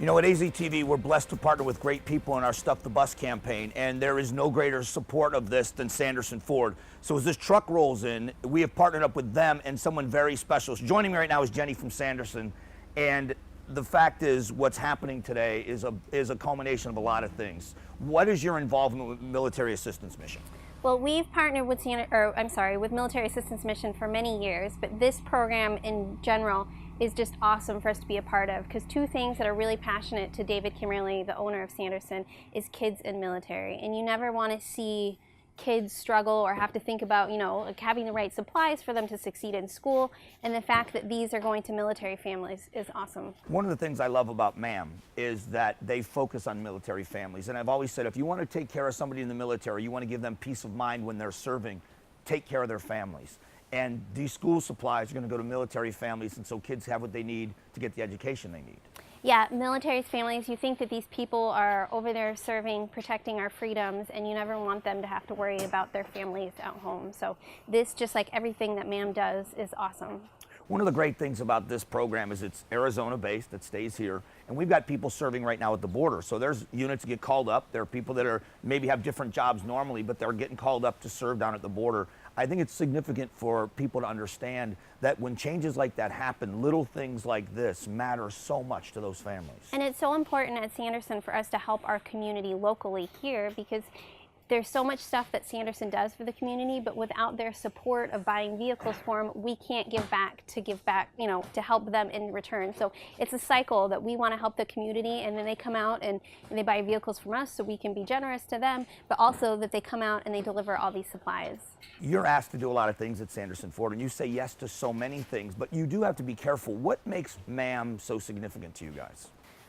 You know, at AZTV, we're blessed to partner with great people in our Stuff the Bus campaign, and there is no greater support of this than Sanderson Ford. So as this truck rolls in, we have partnered up with them and someone very special. So joining me right now is Jenny from Sanderson, and the fact is what's happening today is a culmination of a lot of things. What is your involvement with Military Assistance Mission? Well, we've partnered with Military Assistance Mission for many years, but this program in general is just awesome for us to be a part of, because two things that are really passionate to David Kimmerly, the owner of Sanderson, is kids and military. And you never want to see kids struggle or have to think about, you know, like having the right supplies for them to succeed in school, and the fact that these are going to military families is awesome. One of the things I love about MAM is that they focus on military families, and I've always said if you want to take care of somebody in the military, you want to give them peace of mind when they're serving, take care of their families. And these school supplies are going to go to military families, and so kids have what they need to get the education they need. Yeah, military families, you think that these people are over there serving, protecting our freedoms, and you never want them to have to worry about their families at home. So this, just like everything that MAM does, is awesome. One of the great things about this program is it's Arizona-based, it stays here, and we've got people serving right now at the border. So there's units that get called up. There are people that are maybe have different jobs normally, but they're getting called up to serve down at the border. I think it's significant for people to understand that when changes like that happen, little things like this matter so much to those families. And it's so important at Sanderson for us to help our community locally here, because there's so much stuff that Sanderson does for the community, but without their support of buying vehicles for them, we can't give back, you know, to help them in return. So it's a cycle that we want to help the community, and then they come out and they buy vehicles from us so we can be generous to them, but also that they come out and they deliver all these supplies. You're asked to do a lot of things at Sanderson Ford, and you say yes to so many things, but you do have to be careful. What makes MAM so significant to you guys?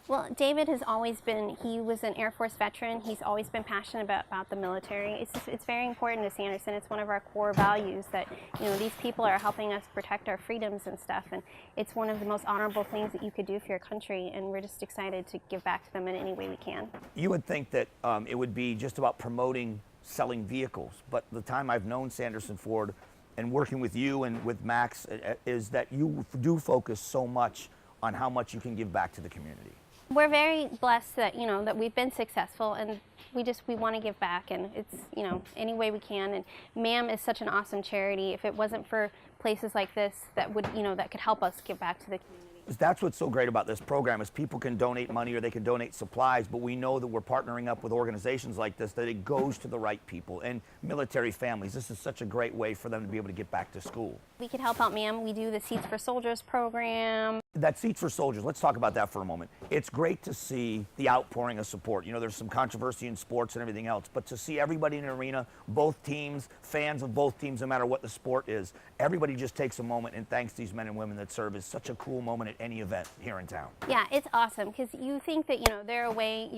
Well, David has always been, he was an Air Force veteran. He's always been passionate about the military. It's very important to Sanderson. It's one of our core values that, you know, these people are helping us protect our freedoms and stuff, and it's one of the most honorable things that you could do for your country, and we're just excited to give back to them in any way we can. You would think that it would be just about promoting selling vehicles, but the time I've known Sanderson Ford and working with you and with Max is that you do focus so much on how much you can give back to the community. We're very blessed that, you know, that we've been successful, and we want to give back, and it's, you know, any way we can. And MAM is such an awesome charity. If it wasn't for places like this that would, you know, that could help us give back to the community. That's what's so great about this program is people can donate money or they can donate supplies, but we know that we're partnering up with organizations like this, that it goes to the right people and military families. This is such a great way for them to be able to get back to school. We could help out MAM. We do the Seats for Soldiers program. That Seats for Soldiers, let's talk about that for a moment. It's great to see the outpouring of support. You know, there's some controversy in sports and everything else, but to see everybody in the arena, both teams, fans of both teams, no matter what the sport is, everybody just takes a moment and thanks these men and women that serve. Is such a cool moment at any event here in town. Yeah, it's awesome, because you think that, you know, they're away,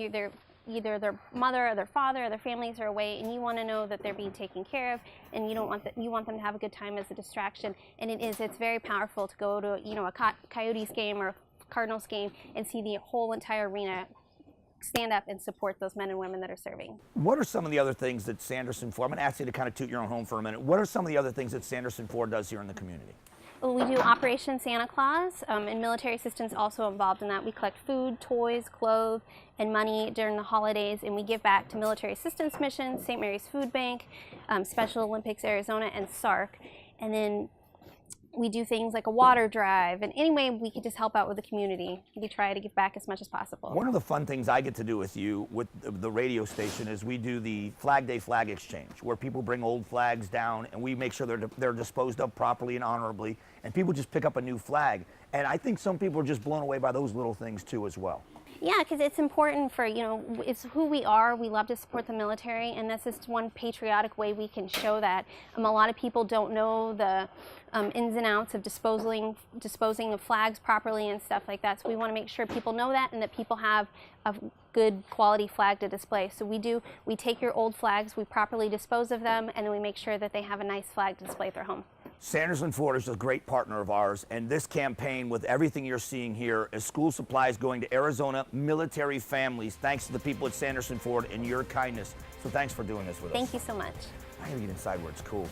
either their mother or their father or their families are away, and you want to know that they're being taken care of, and you want them to have a good time as a distraction. And it's very powerful to go to, you know, a Coyotes game or a Cardinals game and see the whole entire arena stand up and support those men and women that are serving. What are some of the other things that Sanderson Ford, I'm going to ask you to kind of toot your own home for a minute. What are some of the other things that Sanderson Ford does here in the community? Well, we do Operation Santa Claus, and military assistance also involved in that. We collect food, toys, clothes, and money during the holidays, and we give back to Military Assistance Mission, St. Mary's Food Bank, Special Olympics Arizona, and SARC. And then we do things like a water drive, and any way we can just help out with the community. We try to give back as much as possible. One of the fun things I get to do with you, with the radio station, is we do the Flag Day flag exchange, where people bring old flags down, and we make sure they're disposed of properly and honorably, and people just pick up a new flag. And I think some people are just blown away by those little things too as well. Yeah, because it's important for, you know, it's who we are. We love to support the military, and this is one patriotic way we can show that. A lot of people don't know the ins and outs of disposing of flags properly and stuff like that. So we want to make sure people know that, and that people have a good quality flag to display. So we take your old flags, we properly dispose of them, and then we make sure that they have a nice flag to display at their home. Sanderson Ford is a great partner of ours, and this campaign, with everything you're seeing here, is school supplies going to Arizona military families, thanks to the people at Sanderson Ford and your kindness. So thanks for doing this with us. Thank you so much. I gotta get inside where it's cool.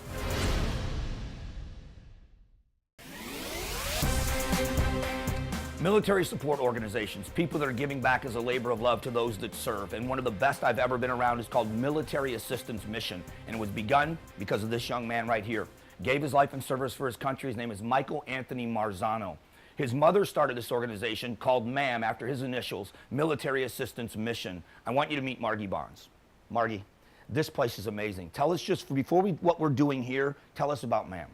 Military support organizations, people that are giving back as a labor of love to those that serve. And one of the best I've ever been around is called Military Assistance Mission. And it was begun because of this young man right here. Gave his life in service for his country. His name is Michael Anthony Marzano. His mother started this organization called MAM after his initials, Military Assistance Mission. I want you to meet Margie Barnes. Margie, this place is amazing. Tell us just, before what we're doing here, tell us about MAM.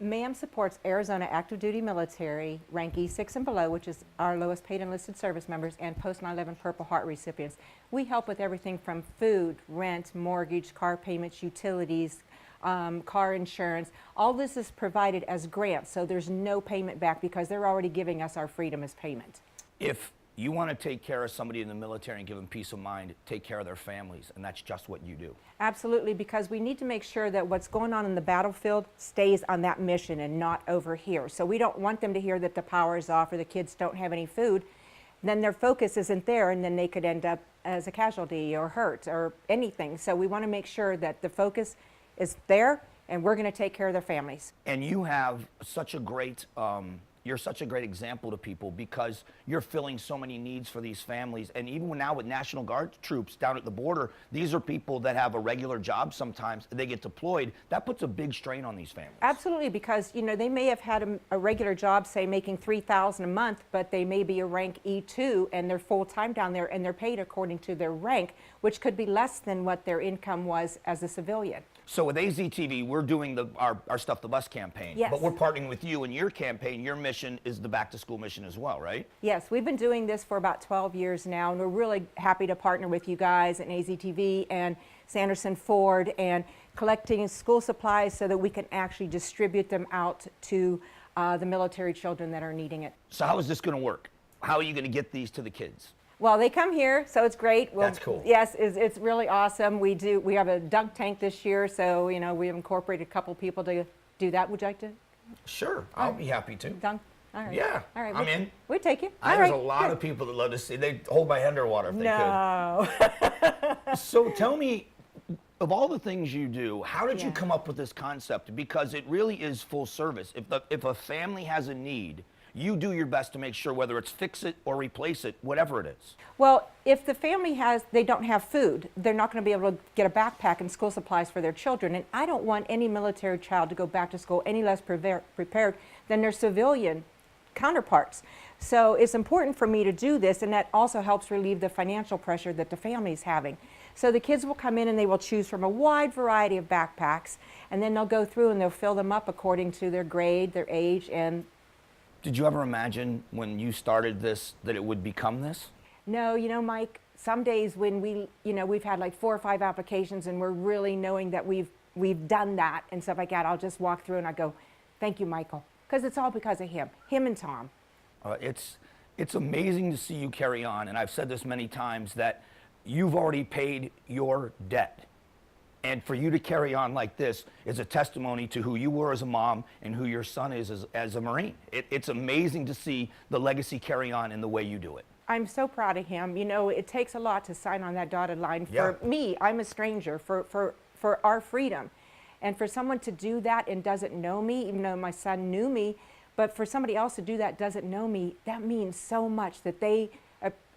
MAM supports Arizona active duty military, rank E6 and below, which is our lowest paid enlisted service members, and post 9/11 Purple Heart recipients. We help with everything from food, rent, mortgage, car payments, utilities, car insurance. All this is provided as grants, so there's no payment back because they're already giving us our freedom as payment. If you want to take care of somebody in the military and give them peace of mind, take care of their families, and that's just what you do. Absolutely, because we need to make sure that what's going on in the battlefield stays on that mission and not over here. So we don't want them to hear that the power is off or the kids don't have any food. Then their focus isn't there, and then they could end up as a casualty or hurt or anything. So we want to make sure that the focus is there, and we're going to take care of their families. And you have such a great, you're such a great example to people because you're filling so many needs for these families. And even now with National Guard troops down at the border, these are people that have a regular job sometimes. They get deployed. That puts a big strain on these families. Absolutely, because they may have had a regular job, say making $3,000 a month, but they may be a rank E2 and they're full-time down there and they're paid according to their rank, which could be less than what their income was as a civilian. So with AZTV, we're doing our Stuff the Bus campaign. Yes. But we're partnering with you in your campaign. Your mission is the back to school mission as well, right? Yes, we've been doing this for about 12 years now, and we're really happy to partner with you guys and AZTV and Sanderson Ford and collecting school supplies so that we can actually distribute them out to the military children that are needing it. So how is this going to work? How are you going to get these to the kids? Well, they come here, so it's great. That's cool. Yes, it's really awesome. We have a dunk tank this year, so we have incorporated a couple people to do that. Would you like to Sure, I'll be happy to. dunk? All right. Yeah, All right. I'm in. We take you. There's a lot of people that love to see. They'd hold my head underwater if they No. could. So tell me, of all the things you do, how did you Yeah. come up with this concept? Because it really is full service. If a family has a need, you do your best to make sure whether it's fix it or replace it, whatever it is. Well, if the family they don't have food, they're not going to be able to get a backpack and school supplies for their children. And I don't want any military child to go back to school any less prepared than their civilian counterparts. So it's important for me to do this, and that also helps relieve the financial pressure that the family's having. So the kids will come in and they will choose from a wide variety of backpacks, and then they'll go through and they'll fill them up according to their grade, their age, and Did you ever imagine when you started this that it would become this? no, Mike, some days when we've had like 4 or 5 applications and we're really knowing that we've done that and stuff like that, I'll just walk through and I go, thank you, Michael, because it's all because of him and Tom. It's amazing to see you carry on, and I've said this many times that you've already paid your debt. And for you to carry on like this is a testimony to who you were as a mom and who your son is as a Marine. It's amazing to see the legacy carry on in the way you do it. I'm so proud of him. It takes a lot to sign on that dotted line. Yeah. For me, I'm a stranger, for our freedom. And for someone to do that and doesn't know me, even though my son knew me, but for somebody else to do that doesn't know me, that means so much that they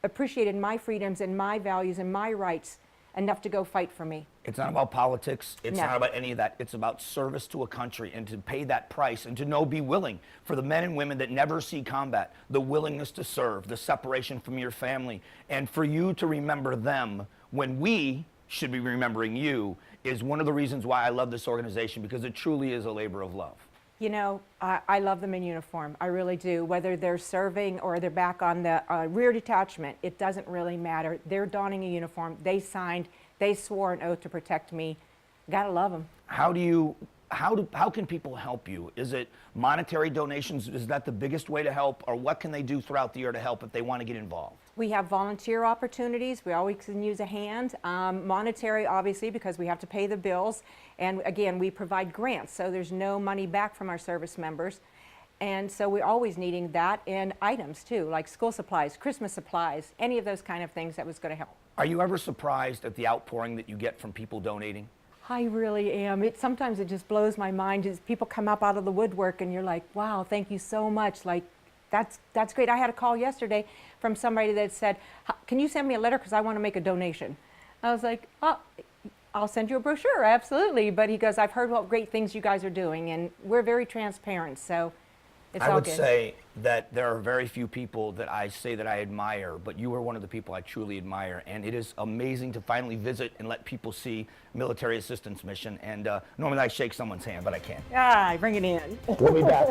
appreciated my freedoms and my values and my rights enough to go fight for me. It's not about politics. It's No. not about any of that. It's about service to a country and to pay that price and to be willing for the men and women that never see combat, the willingness to serve, the separation from your family, and for you to remember them when we should be remembering you is one of the reasons why I love this organization, because it truly is a labor of love. I love them in uniform. I really do. Whether they're serving or they're back on the rear detachment, it doesn't really matter. They're donning a uniform. They signed. They swore an oath to protect me. Gotta love them. How can people help you? Is it monetary donations? Is that the biggest way to help? Or what can they do throughout the year to help if they want to get involved? We have volunteer opportunities. We always can use a hand. Monetary, obviously, because we have to pay the bills. And again, we provide grants, so there's no money back from our service members. And so we're always needing that, and items too, like school supplies, Christmas supplies, any of those kind of things that was going to help. Are you ever surprised at the outpouring that you get from people donating? I really am. Sometimes it just blows my mind as people come up out of the woodwork and you're like, wow, thank you so much. Like, That's great. I had a call yesterday from somebody that said, can you send me a letter because I want to make a donation? I was like, oh, I'll send you a brochure, absolutely. But he goes, I've heard what great things you guys are doing, and we're very transparent, so it's all good. I would say that there are very few people that I say that I admire, but you are one of the people I truly admire, and it is amazing to finally visit and let people see military assistance mission. And normally I shake someone's hand, but I can't. Ah, bring it in. We'll be back.